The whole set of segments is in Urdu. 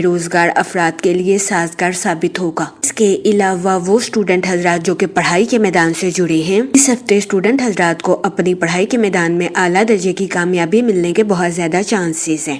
بے روزگار افراد کے لیے سازگار ثابت ہوگا۔ اس کے علاوہ وہ اسٹوڈنٹ حضرات جو کہ پڑھائی کے میدان سے جڑے ہیں، اس ہفتے اسٹوڈنٹ حضرات کو اپنی پڑھائی کے میدان میں اعلیٰ درجے کی کامیابی ملنے کے بہت زیادہ چانسز ہیں۔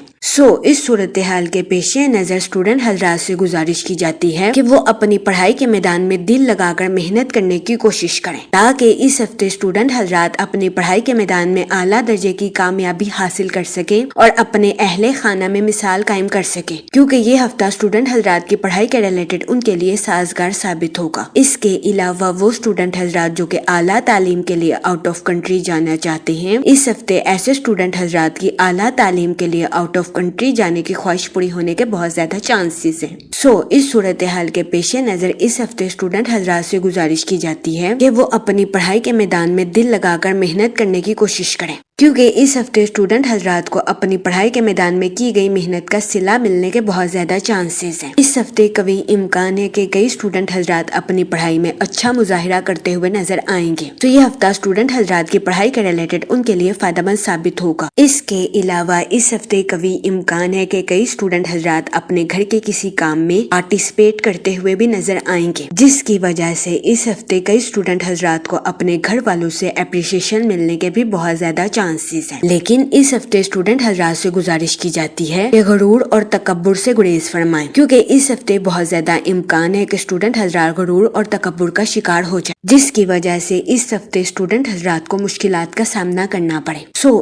اس صورتحال کے پیش نظر اسٹوڈنٹ حضرات سے گزارش کی جاتی ہے کہ وہ اپنی پڑھائی کے میدان میں دل لگا کر محنت کرنے کی کوشش کریں تاکہ اس ہفتے اسٹوڈنٹ حضرات اپنی پڑھائی کے میدان میں اعلیٰ درجے کی کامیابی حاصل کر سکیں اور اپنے اہل خانہ میں مثال قائم کر سکیں، کیونکہ یہ ہفتہ اسٹوڈنٹ حضرات کی پڑھائی کے ریلیٹڈ ان کے لیے سازگار ثابت ہوگا۔ اس کے علاوہ وہ اسٹوڈنٹ حضرات جو کہ اعلیٰ تعلیم کے لیے آؤٹ آف کنٹری جانا چاہتے ہیں، اس ہفتے ایسے اسٹوڈنٹ حضرات کی اعلیٰ تعلیم کے لیے آؤٹ آف کنٹری جانے کی خواہش پوری ہونے کے بہت زیادہ چانسز ہیں۔ اس صورتحال کے پیش نظر اس ہفتے اسٹوڈنٹ حضرات سے گزارش کی جاتی ہے کہ وہ اپنی پڑھائی کے میدان میں دل لگا کر محنت کرنے کی کوشش کریں، کیونکہ اس ہفتے اسٹوڈنٹ حضرات کو اپنی پڑھائی کے میدان میں کی گئی محنت کا صلہ ملنے کے بہت زیادہ چانسز ہیں۔ اس ہفتے قوی امکان ہے کہ کئی اسٹوڈنٹ حضرات اپنی پڑھائی میں اچھا مظاہرہ کرتے ہوئے نظر آئیں گے، تو یہ ہفتہ اسٹوڈنٹ حضرات کی پڑھائی کے ریلیٹڈ ان کے لیے فائدہ مند ثابت ہوگا۔ اس کے علاوہ اس ہفتے قوی امکان ہے کہ کئی اسٹوڈنٹ حضرات اپنے گھر کے کسی کام میں پارٹیسپیٹ کرتے ہوئے بھی نظر آئیں گے، جس کی وجہ سے اس ہفتے کئی اسٹوڈنٹ حضرات کو اپنے گھر والوں سے اپریشیشن ملنے کے بھی بہت زیادہ چانسز ہیں۔ لیکن اس ہفتے اسٹوڈنٹ حضرات سے گزارش کی جاتی ہے کہ غرور اور تکبر سے گریز فرمائیں، کیونکہ اس ہفتے بہت زیادہ امکان ہے کہ اسٹوڈنٹ حضرات غرور اور تکبر کا شکار ہو جائے، جس کی وجہ سے اس ہفتے اسٹوڈنٹ حضرات کو مشکلات کا سامنا کرنا پڑے۔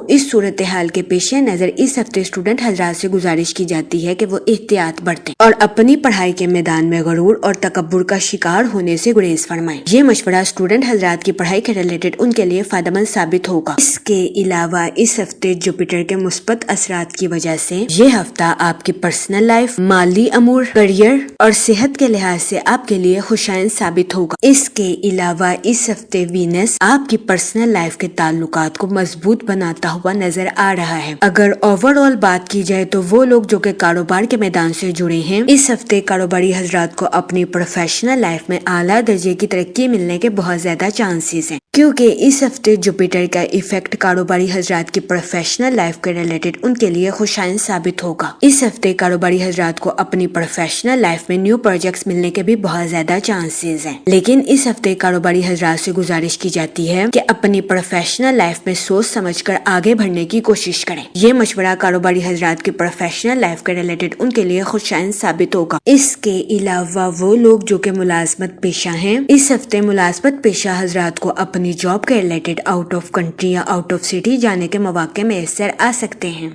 اس صورتحال کے پیش نظر اس ہفتے اسٹوڈنٹ حضرات سے گزارش کی جاتی ہے کہ وہ احتیاط برتیں اور اپنی پڑھائی کے میدان میں غرور اور تکبر کا شکار ہونے سے گریز فرمائیں۔ یہ مشورہ اسٹوڈنٹ حضرات کی پڑھائی کے ریلیٹڈ ان کے لیے فائدہ مند ثابت ہوگا۔ اس کے علاوہ اس ہفتے جوپیٹر کے مثبت اثرات کی وجہ سے یہ ہفتہ آپ کی پرسنل لائف، مالی امور، کریئر اور صحت کے لحاظ سے آپ کے لیے خوشائند ثابت ہوگا۔ اس کے علاوہ اس ہفتے وینس آپ کی پرسنل لائف کے تعلقات کو مضبوط بناتا ہوا نظر آ رہا ہے۔ اگر اوور آل بات کی جائے تو وہ لوگ جو کہ کاروبار کے میدان سے جڑے ہیں، اس ہفتے کاروباری حضرات کو اپنی پروفیشنل لائف میں اعلیٰ درجے کی ترقی ملنے کے بہت زیادہ چانسز ہیں، کیونکہ اس ہفتے جوپیٹر کا ایفیکٹ کاروباری حضرات کی پروفیشنل لائف کے ریلیٹڈ ان کے لیے خوشائند ثابت ہوگا۔ اس ہفتے کاروباری حضرات کو اپنی پروفیشنل لائف میں نیو پروجیکٹس ملنے کے بھی بہت زیادہ چانسز ہیں، لیکن اس ہفتے کاروباری حضرات سے گزارش کی جاتی ہے کہ اپنی پروفیشنل لائف میں سوچ سمجھ کر آگے بڑھنے کی کوشش کریں۔ یہ مشورہ کاروباری حضرات کی پروفیشنل لائف کے ریلیٹڈ ان کے لیے خوشائند ثابت ہوگا۔ اس کے علاوہ وہ لوگ جو کہ ملازمت پیشہ ہیں، اس ہفتے ملازمت پیشہ حضرات کو اپنی جاب کے ریلیٹڈ آؤٹ آف کنٹری یا آؤٹ آف سٹی جانے کے مواقع میسر آ سکتے ہیں۔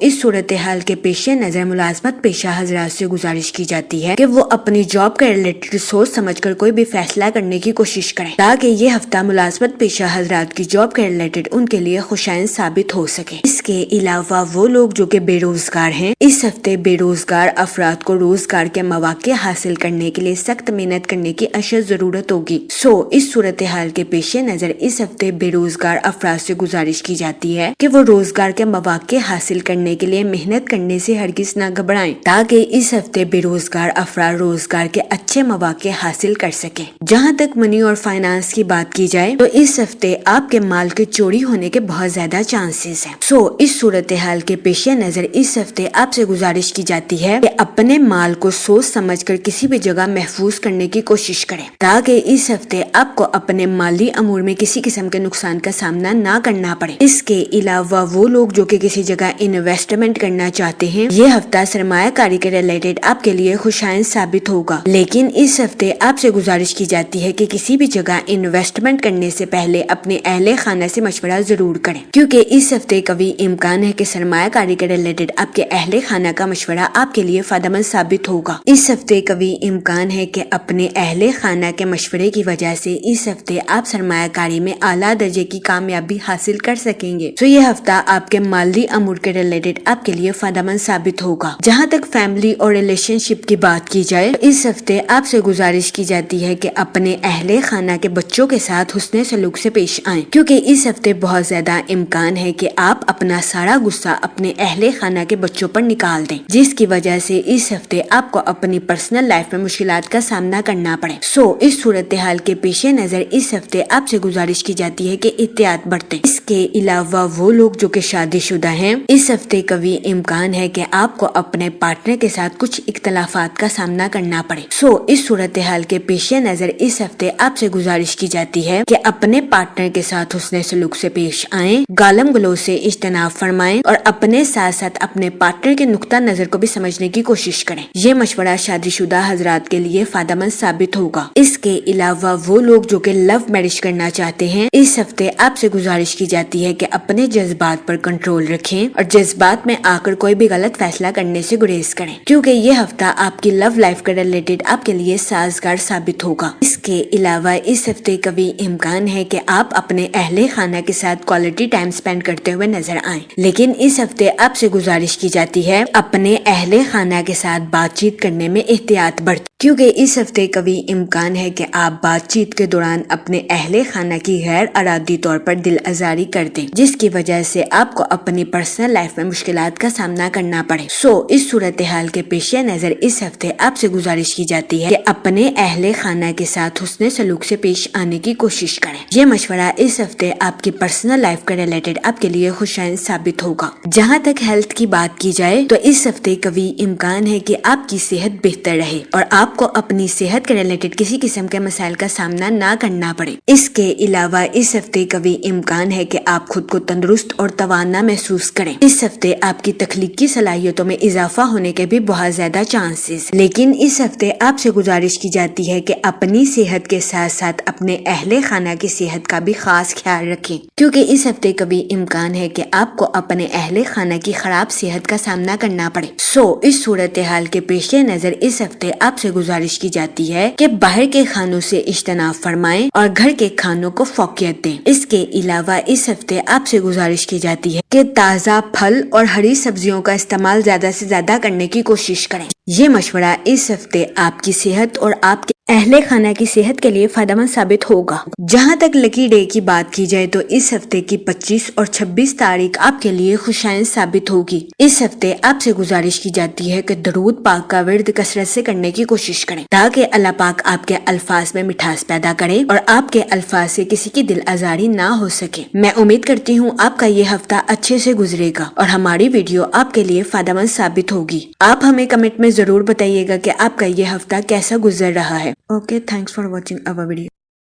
اس صورتحال کے پیش نظر ملازمت پیشہ حضرات سے گزارش کی جاتی ہے کہ وہ اپنی جاب کے ریلیٹڈ سوچ سمجھ کر کوئی بھی فیصلہ کرنے کی کوشش کریں تاکہ یہ ہفتہ ملازمت پیشہ حضرات کی جاب کے ریلیٹڈ ان کے لیے خوشائند ثابت ہو سکے۔ اس کے علاوہ وہ لوگ جو کہ بے روزگار ہیں، اس ہفتے بے روزگار افراد کو روزگار کے مواقع حاصل کرنے کے لیے سخت محنت کرنے کی اشد ضرورت ہوگی۔ اس صورتحال کے پیش نظر اس ہفتے بے روزگار افراد سے گزارش کی جاتی ہے کہ وہ روزگار کے مواقع حاصل کرنے کے لیے محنت کرنے سے ہرگز نہ گھبرائیں تاکہ اس ہفتے بے روزگار افراد روزگار کے اچھے مواقع حاصل کر سکیں۔ جہاں تک منی اور فائنانس کی بات کی جائے تو اس ہفتے آپ کے مال کے چوری ہونے کے بہت زیادہ چانسز ہیں۔ اس صورتحال کے پیش نظر اس ہفتے آپ سے گزارش کی جاتی ہے کہ اپنے مال کو سوچ سمجھ کر کسی بھی جگہ محفوظ کرنے کی کوشش کریں تاکہ اس ہفتے آپ کو اپنے مالی امور میں کسی قسم کے نقصان کا سامنا نہ کرنا پڑے۔ اس کے علاوہ وہ لوگ جو کہ کسی جگہ انویسٹمنٹ کرنا چاہتے ہیں، یہ ہفتہ سرمایہ کاری کے ریلیٹڈ آپ کے لیے خوشائند ثابت ہوگا، لیکن اس ہفتے آپ سے گزارش کی جاتی ہے کہ کسی بھی جگہ انویسٹمنٹ کرنے سے پہلے اپنے اہل خانہ سے مشورہ ضرور کریں، کیونکہ اس ہفتے قوی امکان ہے کہ سرمایہ کاری کے ریلیٹڈ آپ کے اہل خانہ کا مشورہ آپ کے لیے فائدہ مند ثابت ہوگا۔ اس ہفتے قوی امکان ہے کہ اپنے اہل خانہ کے مشورے کی وجہ سے اس ہفتے آپ سرمایہ کاری میں اعلیٰ درجے کی کامیابی حاصل کر سکیں گے۔ یہ ہفتہ آپ کے مالی امور کے ریلیٹڈ آپ کے لیے فائدہ مند ثابت ہوگا۔ جہاں تک فیملی اور ریلیشن شپ کی بات کی جائے، اس ہفتے آپ سے گزارش کی جاتی ہے کہ اپنے اہل خانہ کے بچوں کے ساتھ حسن سلوک سے پیش آئیں، کیونکہ اس ہفتے بہت زیادہ امکان ہے کہ آپ اپنا سارا غصہ اپنے اہل خانہ کے بچوں پر نکال دیں، جس کی وجہ سے اس ہفتے آپ کو اپنی پرسنل لائف میں مشکلات کا سامنا کرنا پڑے۔ اس صورتحال کے پیش نظر اس ہفتے آپ سے گزارش کی جاتی ہے کہ احتیاط برتیں۔ اس کے علاوہ وہ لوگ جو کہ شادی شدہ ہیں، اس ہفتے قوی امکان ہے کہ آپ کو اپنے پارٹنر کے ساتھ کچھ اختلافات کا سامنا کرنا پڑے۔ اس صورتحال کے پیش نظر اس ہفتے آپ سے گزارش کی جاتی ہے کہ اپنے پارٹنر کے ساتھ حسن سلوک سے پیش آئیں، گالم گلوچ سے اجتناب فرمائیں اور اپنے ساتھ ساتھ اپنے پارٹنر کے نقطہ نظر کو بھی سمجھنے کی کوشش کریں۔ یہ مشورہ شادی شدہ حضرات کے لیے فائدہ مند ثابت ہوگا۔ اس کے علاوہ وہ لوگ جو کہ لو میرج کرنا چاہتے ہیں، اس ہفتے آپ سے گزارش کی جاتی ہے کہ اپنے جذبات پر کنٹرول رکھیں اور جذبات میں آ کر کوئی بھی غلط فیصلہ کرنے سے گریز کریں، کیونکہ یہ ہفتہ آپ کی لو لائف کے ریلیٹڈ آپ کے لیے سازگار ثابت ہوگا۔ اس کے علاوہ اس ہفتے قوی امکان ہے کہ آپ اپنے اہل خانہ کے ساتھ کوالٹی ٹائم سپینڈ کرتے ہوئے نظر آئیں، لیکن اس ہفتے آپ سے گزارش کی جاتی ہے اپنے اہل خانہ کے ساتھ بات چیت کرنے میں احتیاط برتیں، کیونکہ اس ہفتے قوی امکان ہے کہ آپ بات چیت کے دوران اپنے اہل خانہ کی غیر ارادی طور پر دل آزاری کر دیں، جس کی وجہ سے آپ کو اپنی پرسنل لائف میں مشکلات کا سامنا کرنا پڑے۔ اس صورتحال کے پیش نظر اس ہفتے آپ سے گزارش کی جاتی ہے کہ اپنے اہل خانہ کے ساتھ حسن سلوک سے پیش آنے کی کوشش کریں۔ یہ مشورہ اس ہفتے آپ کی پرسنل لائف کے ریلیٹڈ آپ کے لیے خوشائند ثابت ہوگا۔ جہاں تک ہیلتھ کی بات کی جائے تو اس ہفتے قوی امکان ہے کہ آپ کی صحت بہتر رہے اور آپ کو اپنی صحت کے ریلیٹڈ کسی قسم کے مسائل کا سامنا نہ کرنا پڑے۔ اس کے علاوہ اس ہفتے قوی امکان ہے کہ آپ خود کو تندرست اور توانا محسوس کریں۔ اس ہفتے آپ کی تخلیقی صلاحیتوں میں اضافہ ہونے کے بھی بہت زیادہ چانسز، لیکن اس ہفتے آپ سے گزارش کی جاتی ہے کہ اپنی صحت کے ساتھ ساتھ اپنے اہل خانہ کی صحت کا بھی خاص خیال رکھیں، کیونکہ اس ہفتے کبھی امکان ہے کہ آپ کو اپنے اہل خانہ کی خراب صحت کا سامنا کرنا پڑے۔ اس صورتحال کے پیش نظر اس ہفتے آپ سے گزارش کی جاتی ہے کہ باہر کے کھانوں سے اجتناب فرمائیں اور گھر کے کھانوں کو فوقیت دیں۔ اس کے علاوہ اس ہفتے آپ سے گزارش کی جاتی ہے کہ تازہ پھل اور ہری سبزیوں کا استعمال زیادہ سے زیادہ کرنے کی کوشش کریں۔ یہ مشورہ اس ہفتے آپ کی صحت اور آپ کے اہل خانہ کی صحت کے لیے فائدہ مند ثابت ہوگا۔ جہاں تک لکی ڈے کی بات کی جائے تو اس ہفتے کی 25 اور 26 تاریخ آپ کے لیے خوشائند ثابت ہوگی۔ اس ہفتے آپ سے گزارش کی جاتی ہے کہ درود پاک کا ورد کثرت سے کرنے کی کوشش کریں تاکہ اللہ پاک آپ کے الفاظ میں مٹھاس پیدا کرے اور آپ کے الفاظ سے کسی کی دل آزاری نہ ہو سکے۔ میں امید کرتی ہوں آپ کا یہ ہفتہ اچھے سے گزرے گا اور ہماری ویڈیو آپ کے لیے فائدہ مند ثابت ہوگی۔ آپ ہمیں کمنٹ میں ضرور بتائیے گا کہ آپ کا یہ ہفتہ کیسا گزر رہا ہے۔ Okay, thanks for watching our video.